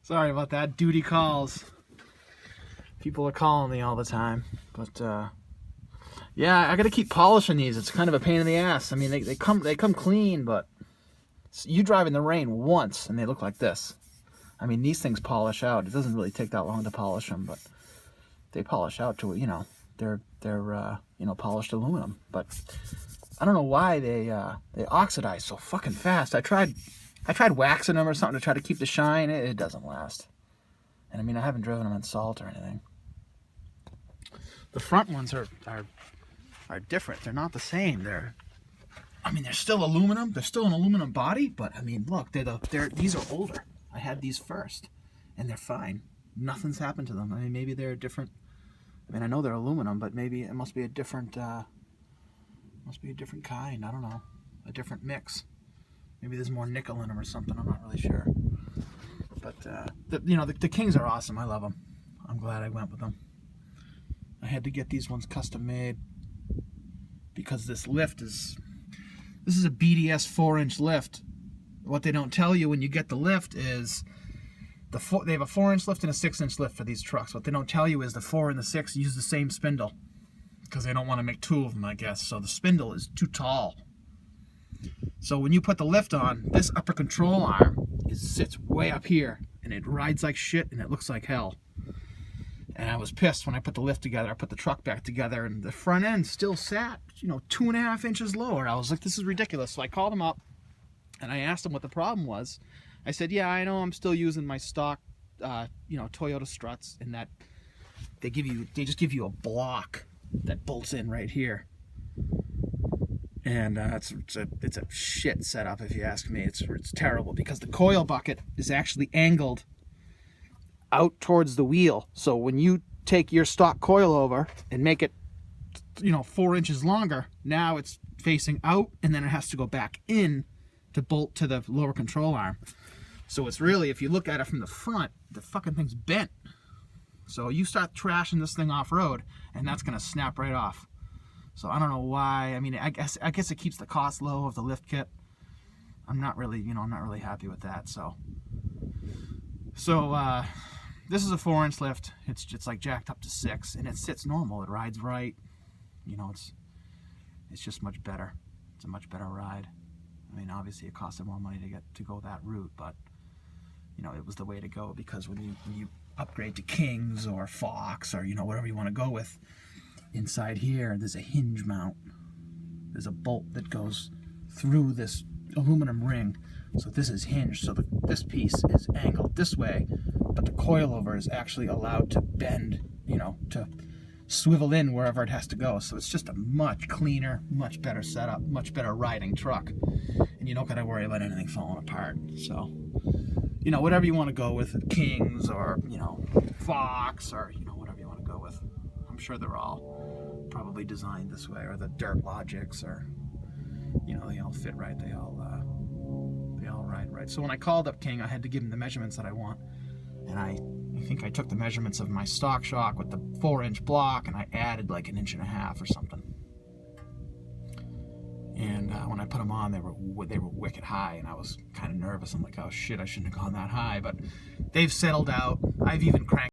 Sorry about that. Duty calls. People are calling me all the time. But yeah, I gotta keep polishing these. It's kind of a pain in the ass. I mean, they come clean, but you drive in the rain once and they look like this. I mean, these things polish out. It doesn't really take that long to polish them, but they polish out to, you know, they're you know, polished aluminum. But I don't know why they oxidize so fucking fast. I tried waxing them or something to try to keep the shine. It doesn't last. And I mean, I haven't driven them in salt or anything. The front ones are different. They're not the same. I mean, they're still aluminum. They're still an aluminum body, but I mean, look, these are older. I had these first, and they're fine. Nothing's happened to them. I mean, maybe they're different. I mean, I know they're aluminum, but maybe it must be a different kind. I don't know, a different mix. Maybe there's more nickel in them or something. I'm not really sure. But you know, the Kings are awesome. I love them. I'm glad I went with them. I had to get these ones custom made because this is a BDS 4-inch lift. What they don't tell you when you get the lift is they have a 4-inch lift and a 6-inch lift for these trucks. What they don't tell you is the 4 and the 6 use the same spindle because they don't want to make two of them, I guess. So the spindle is too tall. So when you put the lift on, this upper control arm sits way up here and it rides like shit and it looks like hell. And I was pissed when I put the lift together. I put the truck back together and the front end still sat, you know, 2.5 inches lower. I was like, this is ridiculous. So I called them up and I asked them what the problem was. I said, yeah, I know I'm still using my stock, you know, Toyota struts, and that they just give you a block that bolts in right here. And it's a shit setup if you ask me. It's terrible because the coil bucket is actually angled out towards the wheel. So when you take your stock coil over and make it, you know, 4 inches longer, now it's facing out and then it has to go back in to bolt to the lower control arm. So it's really, if you look at it from the front, the fucking thing's bent. So you start trashing this thing off-road and that's gonna snap right off. So I don't know why. I mean, I guess it keeps the cost low of the lift kit. I'm not really happy with that. So this is a 4-inch lift. It's like jacked up to 6, and it sits normal. It rides right. You know, it's just much better. It's a much better ride. I mean, obviously it costed more money to go that route, but you know, it was the way to go because when you upgrade to Kings or Fox or, you know, whatever you want to go with, inside here there's a hinge mount. There's a bolt that goes through this aluminum ring. So this is hinged, so this piece is angled this way, but the coilover is actually allowed to bend, you know, to swivel in wherever it has to go. So it's just a much cleaner, much better setup, much better riding truck. And you don't got to worry about anything falling apart. So, you know, whatever you want to go with, Kings or, you know, Fox or, you know, whatever you want to go with. I'm sure they're all probably designed this way, or the Dirt Logics, or, you know, they all fit right. They all ride right. So when I called up King, I had to give him the measurements that I want. And I think I took the measurements of my stock shock with the 4-inch block and I added like 1.5 inches or something. And when I put them on, they were wicked high, and I was kind of nervous. I'm like, oh shit, I shouldn't have gone that high. But they've settled out. I've even cranked